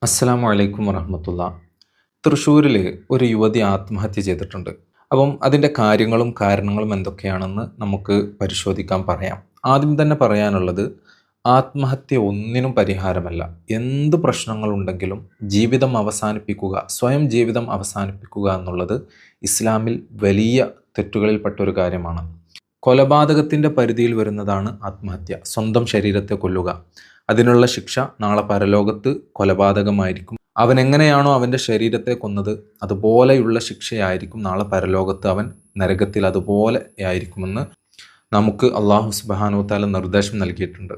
അസ്സലാമു അലൈക്കും വറഹ്മത്തുള്ളാ. തൃശ്ശൂരിൽ ഒരു യുവതി ആത്മഹത്യ ചെയ്തിട്ടുണ്ട്. അപ്പം അതിൻ്റെ കാര്യങ്ങളും കാരണങ്ങളും എന്തൊക്കെയാണെന്ന് നമുക്ക് പരിശോധിക്കാൻ പറയാം. ആദ്യം തന്നെ പറയാനുള്ളത്, ആത്മഹത്യ ഒന്നിനും പരിഹാരമല്ല. എന്ത് പ്രശ്നങ്ങളുണ്ടെങ്കിലും ജീവിതം അവസാനിപ്പിക്കുക, സ്വയം ജീവിതം അവസാനിപ്പിക്കുക എന്നുള്ളത് ഇസ്ലാമിൽ വലിയ തെറ്റുകളിൽപ്പെട്ട ഒരു കാര്യമാണ്. കൊലപാതകത്തിൻ്റെ പരിധിയിൽ വരുന്നതാണ് ആത്മഹത്യ. സ്വന്തം ശരീരത്തെ കൊല്ലുക. അതിനുള്ള ശിക്ഷ നാളെ പരലോകത്ത് കൊലപാതകമായിരിക്കും. അവൻ എങ്ങനെയാണോ അവൻ്റെ ശരീരത്തെ കൊന്നത്, അതുപോലെയുള്ള ശിക്ഷയായിരിക്കും നാളെ പരലോകത്ത് അവൻ നരകത്തിൽ അതുപോലെ ആയിരിക്കുമെന്ന് നമുക്ക് അള്ളാഹു സുബ്ഹാനഹു വ തആല നിർദ്ദേശം നൽകിയിട്ടുണ്ട്.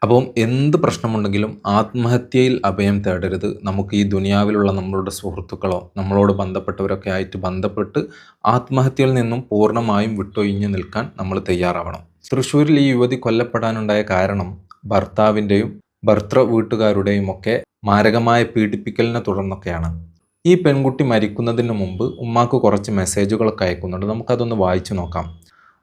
അപ്പം എന്ത് പ്രശ്നമുണ്ടെങ്കിലും ആത്മഹത്യയിൽ അഭയം തേടരുത്. നമുക്ക് ഈ ദുനിയാവിലുള്ള നമ്മളുടെ സുഹൃത്തുക്കളോ നമ്മളോട് ബന്ധപ്പെട്ടവരൊക്കെ ആയിട്ട് ബന്ധപ്പെട്ട് ആത്മഹത്യയിൽ നിന്നും പൂർണ്ണമായും വിട്ടൊഴിഞ്ഞു നിൽക്കാൻ നമ്മൾ തയ്യാറാവണം. തൃശ്ശൂരിൽ ഈ യുവതി കൊല്ലപ്പെടാനുണ്ടായ കാരണം ഭർത്താവിൻ്റെയും ഭർത്തൃ വീട്ടുകാരുടെയും ഒക്കെ മാരകമായ പീഡിപ്പിക്കലിനെ തുടർന്നൊക്കെയാണ്. ഈ പെൺകുട്ടി മരിക്കുന്നതിന് മുമ്പ് ഉമ്മാക്ക് കുറച്ച് മെസ്സേജുകളൊക്കെ അയക്കുന്നുണ്ട്. നമുക്കതൊന്ന് വായിച്ചു നോക്കാം.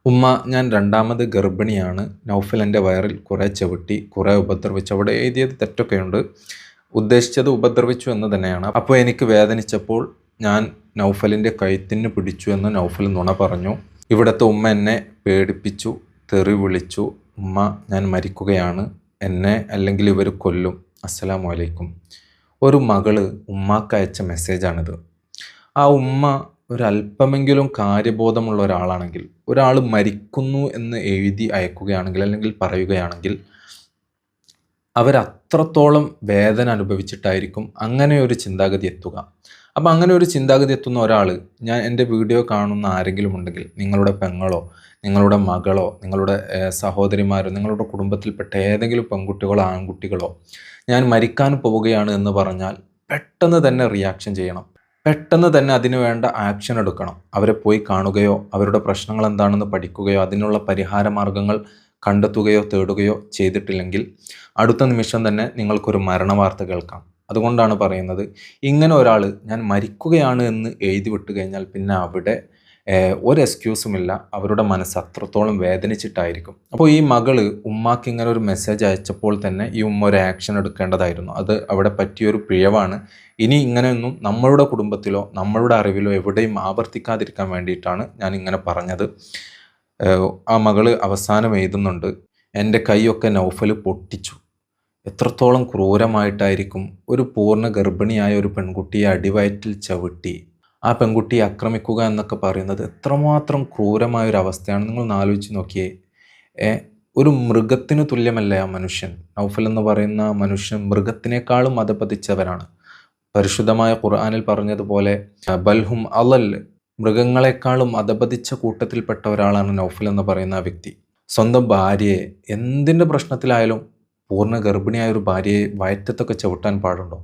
ഉമ്മ, ഞാൻ രണ്ടാമത് ഗർഭിണിയാണ്. നൗഫൽ എൻ്റെ വയറിൽ കുറേ ചവിട്ടി, കുറേ ഉപദ്രവിച്ചു. അവിടെ എഴുതിയത് തെറ്റൊക്കെയുണ്ട്. ഉദ്ദേശിച്ചത് ഉപദ്രവിച്ചു എന്ന് തന്നെയാണ്. അപ്പോൾ എനിക്ക് വേദനിച്ചപ്പോൾ ഞാൻ നൗഫലിൻ്റെ കഴുത്തിന് പിടിച്ചു എന്ന് നൗഫൽ നുണ പറഞ്ഞു. ഇവിടുത്തെ ഉമ്മ എന്നെ പേടിപ്പിച്ചു, തെറി വിളിച്ചു. ഉമ്മ, ഞാൻ മരിക്കുകയാണ്, എന്നെ അല്ലെങ്കിൽ ഇവർ കൊല്ലും. അസ്സലാമു അലൈക്കും. ഒരു മകള് ഉമ്മാക്ക് അയച്ച മെസ്സേജാണിത്. ആ ഉമ്മ ഒരല്പമെങ്കിലും കാര്യബോധമുള്ള ഒരാളാണെങ്കിൽ, ഒരാൾ മരിക്കുന്നു എന്ന് എഴുതി അയക്കുകയാണെങ്കിൽ അല്ലെങ്കിൽ പറയുകയാണെങ്കിൽ, അവരത്രത്തോളം വേദന അനുഭവിച്ചിട്ടായിരിക്കും അങ്ങനെ ഒരു ചിന്താഗതി എത്തുക. അപ്പം അങ്ങനെ ഒരു ചിന്താഗതി എത്തുന്ന ഒരാൾ, ഞാൻ എൻ്റെ വീഡിയോ കാണുന്ന ആരെങ്കിലും ഉണ്ടെങ്കിൽ, നിങ്ങളുടെ പെങ്ങളോ നിങ്ങളുടെ മകളോ നിങ്ങളുടെ സഹോദരിമാരോ നിങ്ങളുടെ കുടുംബത്തിൽപ്പെട്ട ഏതെങ്കിലും പെൺകുട്ടികളോ ആൺകുട്ടികളോ ഞാൻ മരിക്കാൻ പോവുകയാണ് എന്ന് പറഞ്ഞാൽ പെട്ടെന്ന് തന്നെ റിയാക്ഷൻ ചെയ്യണം. പെട്ടെന്ന് തന്നെ അതിനു വേണ്ട ആക്ഷൻ എടുക്കണം. അവരെ പോയി കാണുകയോ അവരുടെ പ്രശ്നങ്ങൾ എന്താണെന്ന് പഠിക്കുകയോ അതിനുള്ള പരിഹാര മാർഗങ്ങൾ കണ്ടെത്തുകയോ തേടുകയോ ചെയ്തിട്ടില്ലെങ്കിൽ അടുത്ത നിമിഷം തന്നെ നിങ്ങൾക്കൊരു മരണവാർത്ത കേൾക്കാം. അതുകൊണ്ടാണ് പറയുന്നത്, ഇങ്ങനെ ഒരാൾ ഞാൻ മരിക്കുകയാണ് എന്ന് എഴുതി വിട്ട് കഴിഞ്ഞാൽ പിന്നെ അവിടെ ഒരു എക്സ്ക്യൂസുമില്ല. അവരുടെ മനസ്സ് അത്രത്തോളം വേദനിച്ചിട്ടായിരിക്കും. അപ്പോൾ ഈ മകള് ഉമ്മാക്ക് ഇങ്ങനെ ഒരു മെസ്സേജ് അയച്ചപ്പോൾ തന്നെ ഈ ഉമ്മ ഒരു ആക്ഷൻ എടുക്കേണ്ടതായിരുന്നു. അത് അവിടെ പറ്റിയൊരു പിഴവാണ്. ഇനി ഇങ്ങനെയൊന്നും നമ്മളുടെ കുടുംബത്തിലോ നമ്മളുടെ അറിവിലോ എവിടെയും ആവർത്തിക്കാതിരിക്കാൻ വേണ്ടിയിട്ടാണ് ഞാൻ ഇങ്ങനെ പറഞ്ഞത്. ആ മകള് അവസാനം എഴുതുന്നുണ്ട്, എൻ്റെ കൈയൊക്കെ നൗഫൽ പൊട്ടിച്ചു. എത്രത്തോളം ക്രൂരമായിട്ടായിരിക്കും ഒരു പൂർണ്ണ ഗർഭിണിയായ ഒരു പെൺകുട്ടിയെ അടിവയറ്റിൽ ചവിട്ടി ആ പെൺകുട്ടിയെ ആക്രമിക്കുക എന്നൊക്കെ പറയുന്നത് എത്രമാത്രം ക്രൂരമായൊരവസ്ഥയാണ്. നിങ്ങളൊന്ന് ആലോചിച്ച് നോക്കിയേ. ഒരു മൃഗത്തിന് തുല്യമല്ലേ ആ മനുഷ്യൻ. നൗഫൽ എന്ന് പറയുന്ന മനുഷ്യൻ മൃഗത്തിനേക്കാളും അധപതിച്ചവരാണ്. പരിശുദ്ധമായ ഖുർആനിൽ പറഞ്ഞതുപോലെ ബൽഹും അലൽ, മൃഗങ്ങളെക്കാളും അധപതിച്ച കൂട്ടത്തിൽപ്പെട്ട ഒരാളാണ് നൗഫൽ എന്ന് പറയുന്ന ആ വ്യക്തി. സ്വന്തം ഭാര്യയെ എന്തിൻ്റെ പ്രശ്നത്തിലായാലും, പൂർണ്ണ ഗർഭിണിയായ ഒരു ഭാര്യയെ വയറ്റത്തൊക്കെ ചവിട്ടാൻ പാടുണ്ടോ?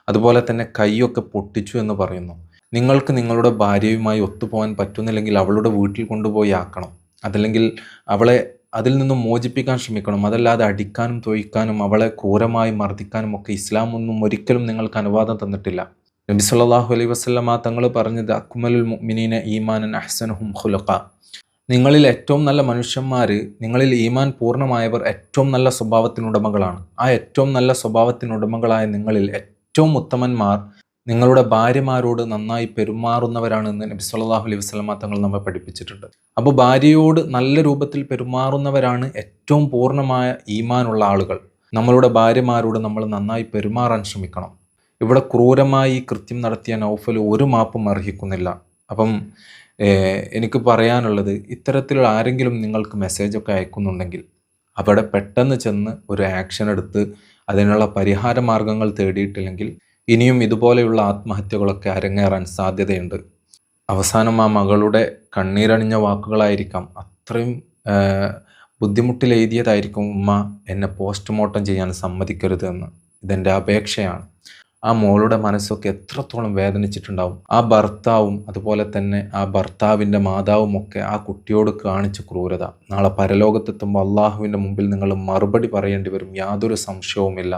അതുപോലെ തന്നെ കൈയൊക്കെ പൊട്ടിച്ചു എന്ന് പറയുന്നു. നിങ്ങൾക്ക് നിങ്ങളുടെ ഭാര്യയുമായി ഒത്തുപോകാൻ പറ്റുന്നില്ലെങ്കിൽ അവളുടെ വീട്ടിൽ കൊണ്ടുപോയി ആക്കണം. അതല്ലെങ്കിൽ അവളെ അതിൽ നിന്നും മോചിപ്പിക്കാൻ ശ്രമിക്കണം. അതല്ലാതെ അടിക്കാനും തൊഴിക്കാനും അവളെ ക്രൂരമായി മർദ്ദിക്കാനും ഒക്കെ ഇസ്ലാം ഒന്നും ഒരിക്കലും നിങ്ങൾക്ക് അനുവാദം തന്നിട്ടില്ല. നബി സല്ലല്ലാഹു അലൈഹി വസല്ലമ തങ്ങൾ പറഞ്ഞത്, അക്മലുൽ മുഅ്മിനീന ഈമാനൻ അഹ്സനുഹും ഖുലുഖ. നിങ്ങളിൽ ഏറ്റവും നല്ല മനുഷ്യന്മാർ, നിങ്ങളിൽ ഈമാൻ പൂർണ്ണമായവർ ഏറ്റവും നല്ല സ്വഭാവത്തിനുടമകളാണ്. ആ ഏറ്റവും നല്ല സ്വഭാവത്തിനുടമകളായ നിങ്ങളിൽ ഏറ്റവും ഉത്തമന്മാർ നിങ്ങളുടെ ഭാര്യമാരോട് നന്നായി പെരുമാറുന്നവരാണെന്ന് നബി സല്ലല്ലാഹു അലൈഹി വസല്ലമ തങ്ങൾ നമ്മെ പഠിപ്പിച്ചിട്ടുണ്ട്. അപ്പോൾ ഭാര്യയോട് നല്ല രൂപത്തിൽ പെരുമാറുന്നവരാണ് ഏറ്റവും പൂർണ്ണമായ ഈമാനുള്ള ആളുകൾ. നമ്മളുടെ ഭാര്യമാരോട് നമ്മൾ നന്നായി പെരുമാറാൻ ശ്രമിക്കണം. ഇവിടെ ക്രൂരമായി കൃത്യം നടത്തിയ നൗഫൽ ഒരു മാപ്പും അർഹിക്കുന്നില്ല. അപ്പം എനിക്ക് പറയാനുള്ളത്, ഇത്തരത്തിലുള്ള ആരെങ്കിലും നിങ്ങൾക്ക് മെസ്സേജൊക്കെ അയക്കുന്നുണ്ടെങ്കിൽ അവിടെ പെട്ടെന്ന് ചെന്ന് ഒരു ആക്ഷൻ എടുത്ത് അതിനുള്ള പരിഹാര മാർഗങ്ങൾ തേടിയിട്ടില്ലെങ്കിൽ ഇനിയും ഇതുപോലെയുള്ള ആത്മഹത്യകളൊക്കെ അരങ്ങേറാൻ സാധ്യതയുണ്ട്. അവസാനം ആ മകളുടെ കണ്ണീരണിഞ്ഞ വാക്കുകളായിരിക്കാം, അത്രയും ബുദ്ധിമുട്ടിലെഴുതിയതായിരിക്കും, ഉമ്മ എന്നെ പോസ്റ്റ്മോർട്ടം ചെയ്യാൻ സമ്മതിക്കരുത് എന്ന്. ഇതെൻ്റെ അപേക്ഷയാണ്. ആ മോളുടെ മനസ്സൊക്കെ എത്രത്തോളം വേദനിച്ചിട്ടുണ്ടാവും. ആ ഭർത്താവും അതുപോലെ തന്നെ ആ ഭർത്താവിൻ്റെ മാതാവും ഒക്കെ ആ കുട്ടിയോട് കാണിച്ച ക്രൂരത നാളെ പരലോകത്തെത്തുമ്പോൾ അള്ളാഹുവിൻ്റെ മുമ്പിൽ നിങ്ങൾ മറുപടി പറയേണ്ടി വരും, യാതൊരു സംശയവുമില്ല.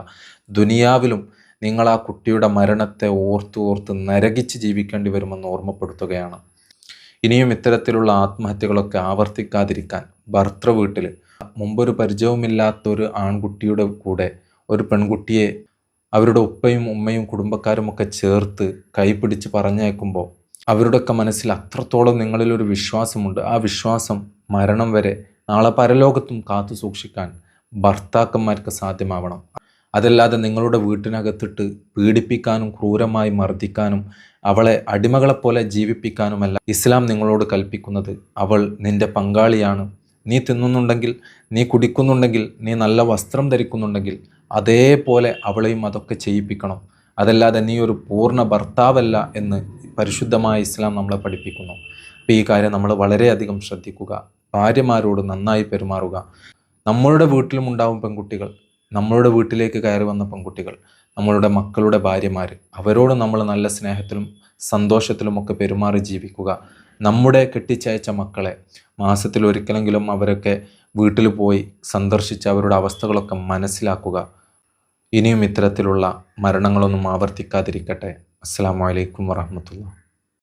ദുനിയാവിലും നിങ്ങൾ ആ കുട്ടിയുടെ മരണത്തെ ഓർത്ത് നരകിച്ച് ജീവിക്കേണ്ടി വരുമെന്ന് ഓർമ്മപ്പെടുത്തുകയാണ്. ഇനിയും ഇത്തരത്തിലുള്ള ആത്മഹത്യകളൊക്കെ ആവർത്തിക്കാതിരിക്കാൻ ഭർത്തൃ വീട്ടിൽ മുമ്പൊരു പരിചയവുമില്ലാത്തൊരു ആൺകുട്ടിയുടെ കൂടെ ഒരു പെൺകുട്ടിയെ അവരുടെ ഉപ്പയും ഉമ്മയും കുടുംബക്കാരും ഒക്കെ ചേർത്ത് കൈപിടിച്ച് പറഞ്ഞയക്കുമ്പോൾ അവരുടെയൊക്കെ മനസ്സിൽ അത്രത്തോളം നിങ്ങളിലൊരു വിശ്വാസമുണ്ട്. ആ വിശ്വാസം മരണം വരെ നാളെ പരലോകത്തും കാത്തു സൂക്ഷിക്കാൻ ഭർത്താക്കന്മാർക്ക് സാധ്യമാവണം. അതല്ലാതെ നിങ്ങളുടെ വീട്ടിനകത്തിട്ട് പീഡിപ്പിക്കാനും ക്രൂരമായി മർദ്ദിക്കാനും അവളെ അടിമകളെപ്പോലെ ജീവിപ്പിക്കാനുമല്ല ഇസ്ലാം നിങ്ങളോട് കൽപ്പിക്കുന്നത്. അവൾ നിന്റെ പങ്കാളിയാണ്. നീ തിന്നുന്നുണ്ടെങ്കിൽ, നീ കുടിക്കുന്നുണ്ടെങ്കിൽ, നീ നല്ല വസ്ത്രം ധരിക്കുന്നുണ്ടെങ്കിൽ അതേപോലെ അവളെയും അതൊക്കെ ചെയ്യിപ്പിക്കണം. അതല്ലാതെ നീ ഒരു പൂർണ്ണ ഭർത്താവല്ല എന്ന് പരിശുദ്ധമായ ഇസ്ലാം നമ്മളെ പഠിപ്പിക്കുന്നു. അപ്പോൾ ഈ കാര്യം നമ്മൾ വളരെയധികം ശ്രദ്ധിക്കുക. ഭാര്യമാരോട് നന്നായി പെരുമാറുക. നമ്മളുടെ വീട്ടിലും ഉണ്ടാവും പെൺകുട്ടികൾ, നമ്മളുടെ വീട്ടിലേക്ക് കയറി വന്ന പെൺകുട്ടികൾ, നമ്മളുടെ മക്കളുടെ ഭാര്യമാർ, അവരോട് നമ്മൾ നല്ല സ്നേഹത്തിലും സന്തോഷത്തിലുമൊക്കെ പെരുമാറി ജീവിക്കുക. നമ്മുടെ കെട്ടിച്ചയച്ച മക്കളെ മാസത്തിലൊരിക്കലെങ്കിലും അവരൊക്കെ വീട്ടിൽ പോയി സന്ദർശിച്ച് അവരുടെ അവസ്ഥകളൊക്കെ മനസ്സിലാക്കുക. ഇനിയും ഇത്തരത്തിലുള്ള മരണങ്ങളൊന്നും ആവർത്തിക്കാതിരിക്കട്ടെ. അസ്സലാമു അലൈക്കും വറഹ്മത്തുള്ളാഹി.